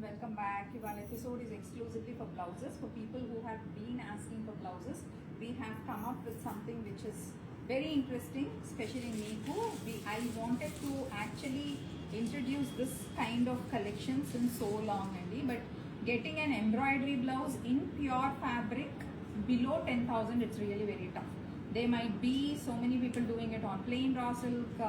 welcome back. Our episode is exclusively for blouses. For people who have been asking for blouses, we have come up with something which is very interesting, especially me who I wanted to actually introduce this kind of collection since so long, Andy. But getting an embroidery blouse in pure fabric below 10,000, it's really very tough. There might be so many people doing it on plain raw silk,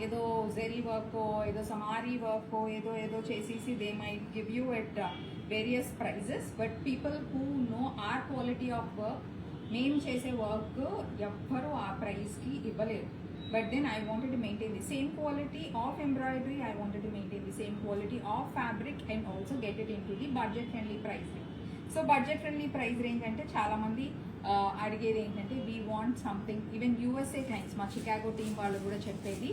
ఏదో జెరీ వర్కో ఏదో సమారీ వర్కో ఏదో చేసేసి they might give you at various prices but people who know our quality of work మేము చేసే work ఎవ్వరూ ఆ ప్రైస్కి ఇవ్వలేరు. But then I wanted to maintain the same quality of embroidery, I wanted to maintain the same quality of fabric and also get it in to the budget friendly price range. So budget friendly price range అంటే చాలామంది అడిగేది ఏంటంటే we want something, even USA clients మా Chicago team వాళ్ళు కూడా చెప్పేది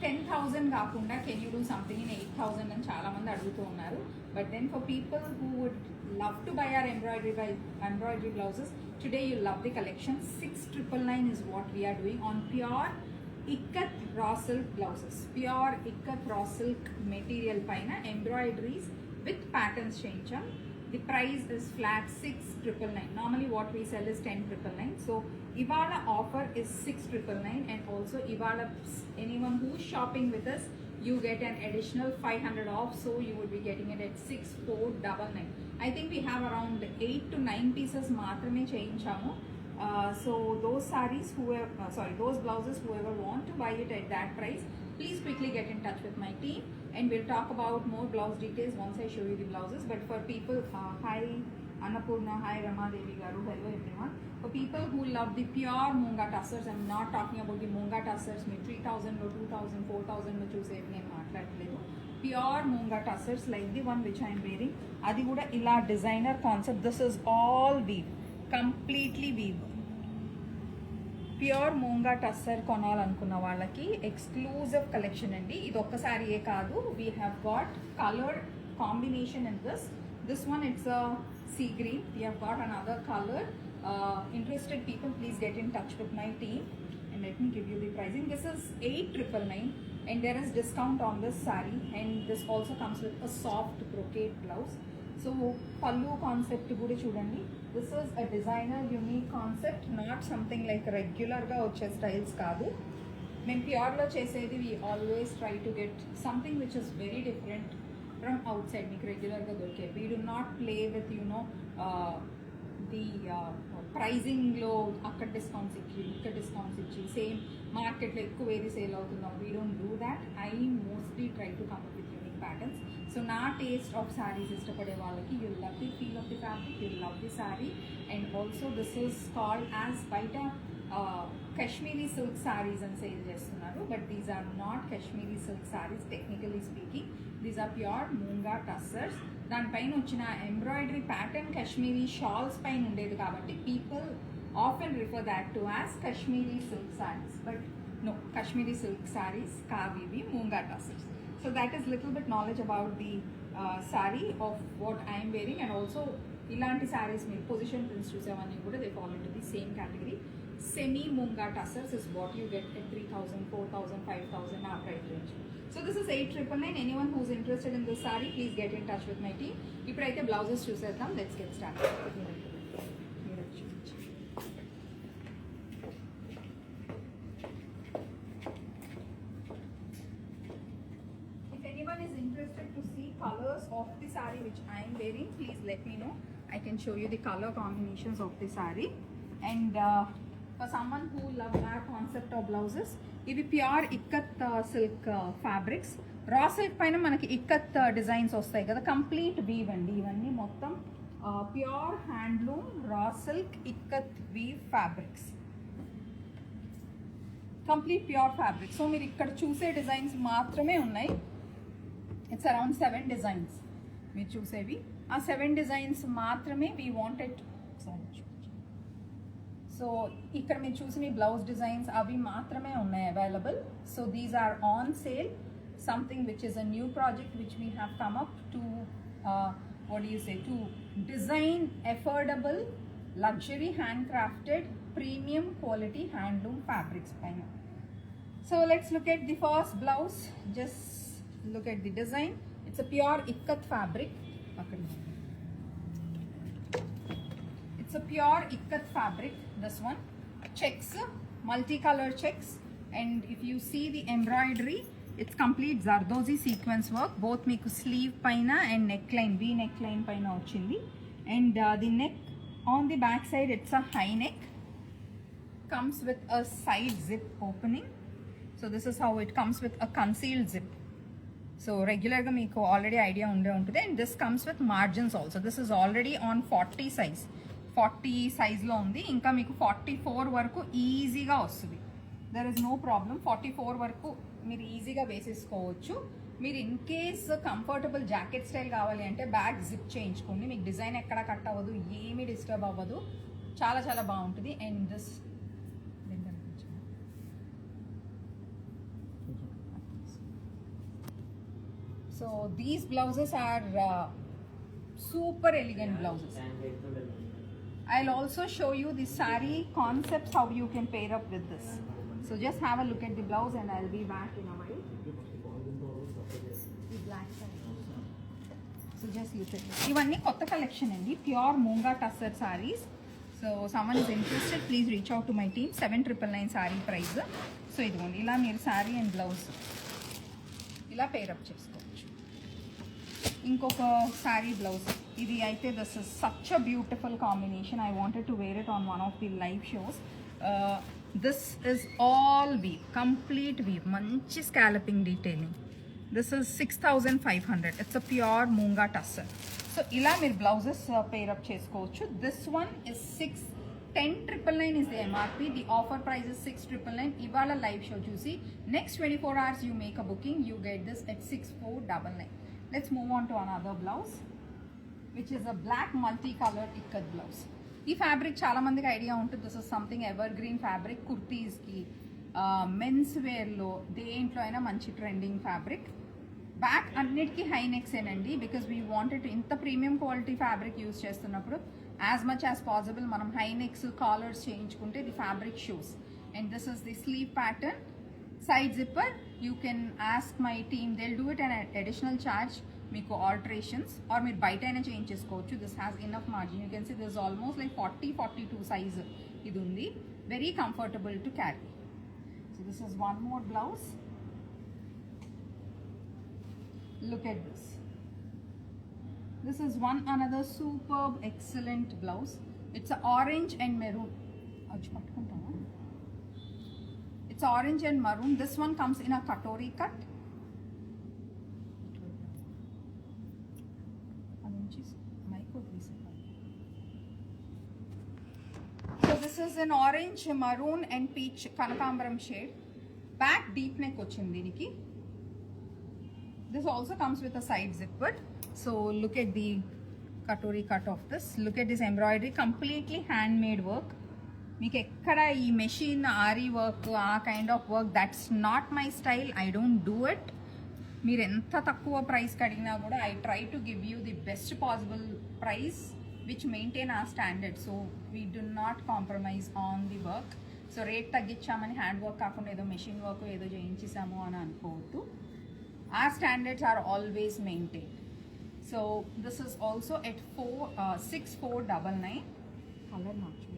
10,000 కాకుండా can you do something in 8,000 అని చాలామంది అడుగుతూ ఉన్నారు. But then for people who would love to buy our embroidery blouses, today you love the collection. 6,999 is what we are doing on pure ikat raw silk blouses. Pure ikat raw silk material paina embroideries with patterns చేయించాం. The price is flat 6,999. Normally what we sell is 10,999. So Ivala offer is 6,999, and also Ivala, anyone who's shopping with us, you get an additional 500 off. So you would be getting it at 6,499. I think we have around 8 to 9 pieces మాత్రమే చేయించాము. So those sarees, those blouses, whoever want to buy it at that price, please quickly get in touch with my team and we'll talk about more blouse details once I show you the blouses. But for people, hi Annapurna, hi Ramadevi garu, hello everyone. For people who love the pure Munga tussars, I'm not talking about the Munga tussars me 3,000 or 2,000, 4,000 lo చూసేవి నేను మాట్లాడలేదు. Pure Munga tussars like the one which I am wearing, అది కూడా ఇలా designer concept. This is all weave, completely weave. Pure moonga tussar కొనాలనుకున్న వాళ్ళకి exclusive collection అండి. ఇది ఒక్కసారియే కాదు, we have got colour combination in this one it's sea green. We have got another colour. Interested people please get in touch with my team and let me give you the pricing. This is 8,999 and there is discount on this saree, and this also comes with a soft brocade blouse. So pallu concept kuda chudandi, this is a designer unique concept, not something like regular ga వచ్చే styles kaadu. మేము pure లో చేసేది we always try to get something which is very different from outside. మీకు regular గా దొరికే, we do not play with the pricing లో అక్కడ discounts ఇచ్చి ఇక్కడ డిస్కౌంట్స్ ఇచ్చి సేమ్ మార్కెట్లో ఎక్కువ ఏది సేల్ అవుతుందో we don't do that. I mostly try to come up with unique patterns. So నా టేస్ట్ ఆఫ్ శారీస్ ఇష్టపడే వాళ్ళకి you love the feel of the fabric, you love the sari. And also this is called as బయట Kashmiri silk saris అని sale చేస్తున్నారు, but these are not Kashmiri silk saris technically speaking. These are pure moonga tussars. దానిపైన వచ్చిన embroidery pattern Kashmiri shawls పైన ఉండేది కాబట్టి people often refer that to as Kashmiri silk saris, but no, Kashmiri silk saris కావు ఇవి, moonga tussars. So that is little bit knowledge about the saree of what I am wearing, and also ilanti sarees meer position prints chusavani kuda they fall into the same category. Semi munga tussars is what you get at 3,000, 4,000, 5,000 our price range. So this is 8,999. Anyone who's interested in this saree, please get in touch with my team. Ipudaithe blouses chusedam, let's get started. To see colors of the saree which I am wearing, please let me know. I can show you the color combinations of the saree. And for someone who loves our concept of blouses, ivi pure ikat silk fabrics. Raw silk paina manaki ikat designs vastayi kada, complete weave andi ivanni mottam pure handloom raw silk ikat weave fabrics, complete pure fabric. So meer ikkada choose designs maatrame unnai. It's around 7 designs మీరు చూసేవి. ఆ 7 designs మాత్రమే we wanted. So ఇక్కడ మీరు చూసిన blouse designs అవి మాత్రమే ఉన్నాయి available. So these are on sale, something which is a new project which we have come up to what do you say, to design affordable luxury handcrafted premium quality handloom fabrics paina. So let's look at the first blouse. Just look at the design. It's a pure ikat fabric. It's a pure ikat fabric. This one, checks, multicolor checks, and if you see the embroidery, it's complete Zardozi sequence work. Both meeku sleeve paina and neckline, V neckline paina ochindi, and the neck on the back side, it's a high neck. Comes with a side zip opening. So this is how it comes with a concealed zip. So regular ga meeku already idea unde untude, and this comes with margins also. This is already on 40 size. 40 size lo undi, inka meeku 44 varaku easy ga vastudi. There is no problem. 44 varaku మీరు ఈజీగా వేసేసుకోవచ్చు. మీరు in case comfortable jacket style కావాలి అంటే back zip చేయించుకోండి. మీకు design ఎక్కడ cut అవ్వదు, ఏమీ డిస్టర్బ్ అవ్వదు, చాలా చాలా బాగుంటుంది. And this so these blouses are super elegant blouses. I'll also show you the saree concepts, how you can pair up with this. So just have a look at the blouse and I'll be back in a while. The black saree. So just look at this. Ivanni kotta collection andi, pure Munga Tussar sarees. So someone is interested, please reach out to my team. 7999 saree price. So idundi ila meer saree and blouse ila pair up chesukochu. ఇంకొక sari blouse ఇది అయితే this is such a beautiful combination. I wanted to wear it on one of the live shows. This is all weave, complete weave, మంచి scalloping detailing. This is 6500. It's a pure moonga tussar. So ఇలా మీరు blouses pair up చేసుకోవచ్చు. This one is 10,999 is the MRP. The offer price is 6,999. ఇవాళ live show చూసి next 24 hours you make a booking, you get this at 6,499. Let's move on to another blouse, which is a black multicolored ikat blouse. ఈ fabric చాలా మందికి idea ఉంటుంది. This is something evergreen fabric. కుర్తీస్కి, men's వేర్లో, దేంట్లో అయినా మంచి trending fabric. Back అన్నిటికీ హై నెక్సేనండి, బికాస్ వీ వాంటెడ్ ఇంత ప్రీమియం క్వాలిటీ ఫ్యాబ్రిక్ యూస్ చేస్తున్నప్పుడు యాజ్ మచ్ యాజ్ పాసిబుల్ మనం హై నెక్స్ కాలర్స్ చేయించుకుంటే the fabric shows. And this is the sleeve pattern. Side zipper, you can ask my team, they'll do it at an additional charge. Meeku alterations or meer bite aina change chesukochu. This has enough margin. You can see this is almost like 40-42 size idi undi. Very comfortable to carry. So this is one more blouse. Look at this. This is one another superb excellent blouse. It's a orange and maroon. It's orange and maroon. This one comes in a katori cut. So this is an orange, maroon and peach kanakambaram shade. Back deep neck ochindi diniki. This also comes with a side zipper. So look at the katori cut of this. Look at this embroidery, completely handmade work. మీకు ఎక్కడ ఈ machine aari work ఆ kind of work that's not my style. I don't do it. మీరు ఎంత తక్కువ ప్రైస్కి అడిగినా కూడా I try to give you the best possible price which maintain ఆ standard. So we do not compromise on the work. So rate తగ్గించామని hand work కాకుండా ఏదో మెషిన్ వర్క్ ఏదో చేయించేసాము అని అనుకోవద్దు. ఆ standards are always maintain. So this is also at 6,499. Colour March.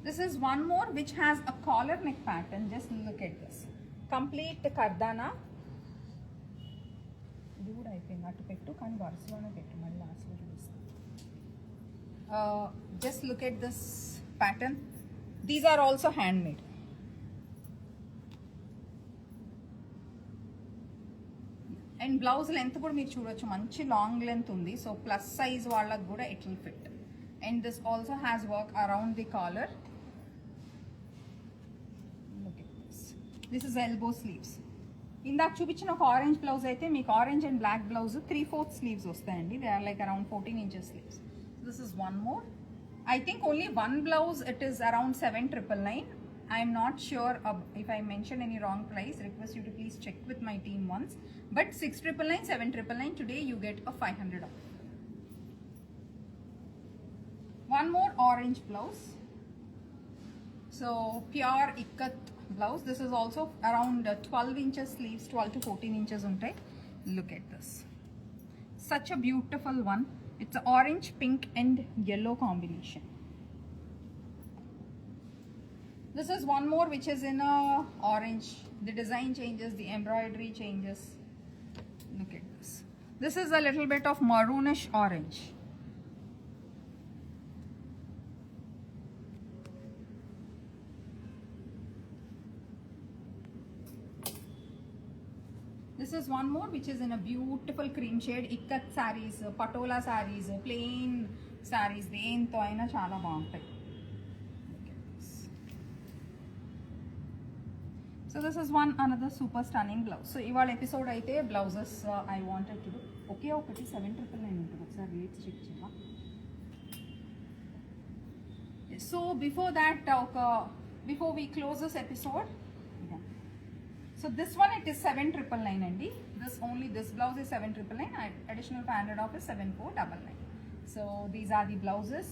This is one more which has a collar neck pattern. Just look at this. Complete kardana. ఇది కూడా అయిపోయింది. అటు పెట్టు కానీ వరుసలోనే పెట్టు, మళ్ళీ లాస్ట్లో చూపిస్తాను. Just look at this pattern. These are also handmade. And blouse length కూడా మీరు చూడొచ్చు, మంచి లాంగ్ లెంత్ ఉంది. సో ప్లస్ సైజ్ వాళ్ళకి కూడా it will fit. And this also has work around the collar. Look at this. This is elbow sleeves. ఇందాక చూపించిన ఒక ఆరెంజ్ బ్లౌజ్ అయితే మీకు orange and black blouse 3/4 sleeves వస్తాయండి. They are like around 14 inches sleeves. This is one more. I think only one blouse it is around 7,999. I am not sure if I mentioned any wrong price. Request you to please check with my team once. But 6,999, 7,999 today you get a 500 off. One more orange blouse. So pure ikat blouse. This is also around 12 inches sleeves, 12 to 14 inches untai. Look at this, such a beautiful one. It's orange, pink and yellow combination. This is one more which is in a orange. The design changes, the embroidery changes. Look at this. This is a little bit of maroonish orange. This is one more which is in a beautiful cream shade. Ikat sarees, patola sarees, plain sarees, దేంతో అయినా చాలా బాగుంటాయి. So this is one another super stunning blouse. So ఇవాళ episode అయితే blouses I wanted to do. ఒకే ఒకటి 799 ఉంటుంది, ఒకసారి రేట్స్ చెక్ చేయాలా. So before that before we close this episode, so this one it is 799 అండి. This blouse is 799. Additional 500 off is 7499. So these are the blouses.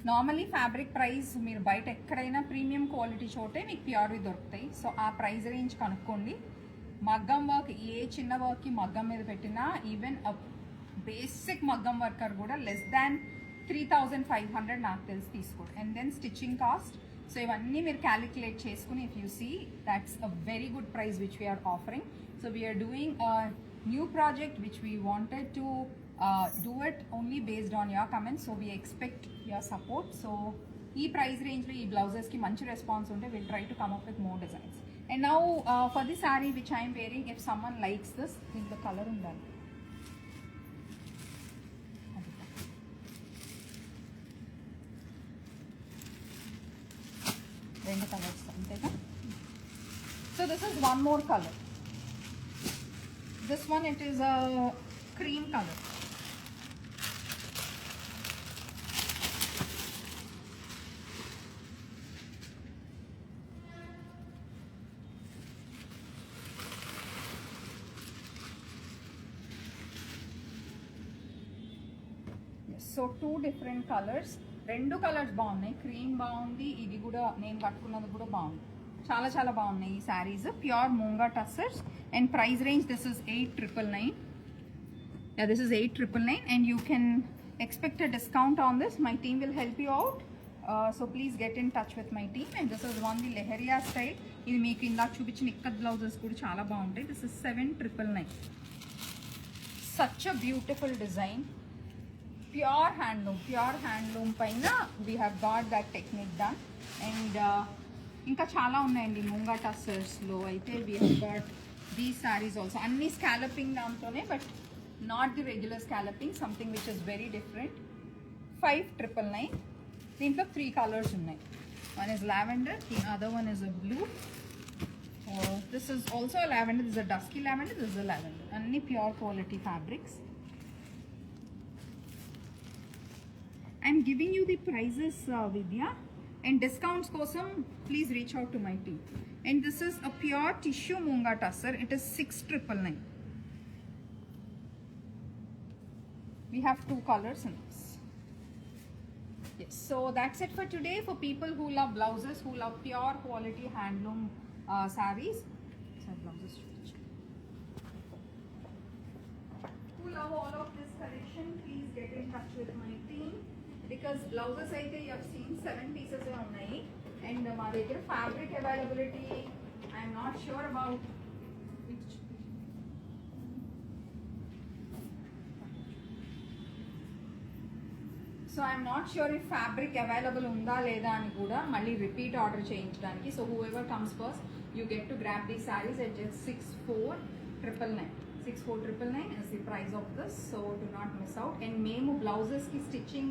Normally fabric price మీరు బయట ఎక్కడైనా premium quality చోటే మీకు ప్యూర్వి దొరుకుతాయి. So ఆ price range కనుక్కోండి. మగ్గం వర్క్, ఏ చిన్న వర్క్కి మగ్గం మీద పెట్టినా, ఈవెన్ బేసిక్ మగ్గం వర్కర్ కూడా లెస్ దాన్ 3500 నాకు తెలిసి తీసుకోండి. And then stitching cost. So ఇవన్నీ మీరు క్యాలిక్యులేట్ చేసుకుని if you see that's a very good price which we're offering. So we're doing new project which we wanted to do it only based on your comments, so we expect your support. So ee price range lo ee blouses ki manchi response unte we'll try to come up with more designs. And now for this saree which I am wearing, if someone likes this, in the color undali, rendu colors antega. So this is one more color. This one it is a cream color. So 2 different colours, 2 colours బాగున్నాయి. Cream బాగుంది, ఇది కూడా నేను కట్టుకున్నది కూడా బాగుంది. చాలా చాలా బాగున్నాయి ఈ saris. Pure moonga tussars. And price range this is 8999. This is 8999 and you can expect a discount on this. My team will help you out. So please get in touch with my team. And this is one the Leheria style. ఇది మీకు ఇందాక చూపించిన ikat blouses కూడా చాలా బాగుంటాయి. This is 7999. Such a beautiful design. Pure handloom పైన we have got that technique done. And ఇంకా చాలా ఉన్నాయండి మూంగా టస్సర్స్లో అయితే. we have got these sarees also. అన్ని స్కాలపింగ్ దాంతోనే, but not the regular scalloping, something which is very different. 5999. దీంట్లో 3 colors ఉన్నాయి. One is lavender, the other one is a blue. This is also a lavender. This is a dusky lavender, this is a lavender. Anni pure quality fabrics. I'm giving you the prices, Vidya, and discounts kosam please reach out to my team. And this is a pure tissue moonga tussar. It is 6999. We have 2 colors in this. Yes, so that's it for today. For people who love blouses, who love pure quality handloom sarees, so blouses, who love all of this collection, please get in touch with my team. Because blouses aithe you have seen 7 pieces unnai, and ma దగ్గర fabric availability I am not sure about which. So I am not sure if fabric available unda leda ani kuda malli repeat order cheyinchadaniki. So whoever comes first, you get to grab these sarees at just 64,999. 64,999 is the price of this, so do not miss out. And memo blouses ki stitching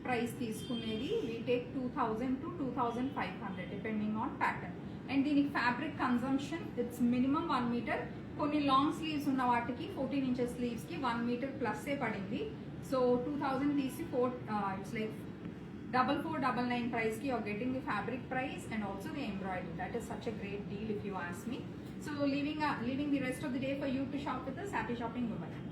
price తీసుకునేది we take 2000 to 2500 depending on pattern. And దీనికి fabric consumption it's minimum 1 meter. కొన్ని long sleeves ఉన్న వాటికి 14 inches sleeves కి 1 meter plus ఏ పడింది. So 2000 తీసి 4 it's like 4499 price ki you're getting the fabric price and also the embroidery. That is such a great deal if you ask me. So leaving the rest of the day for you to shop with us. Happy shopping. Bye bye.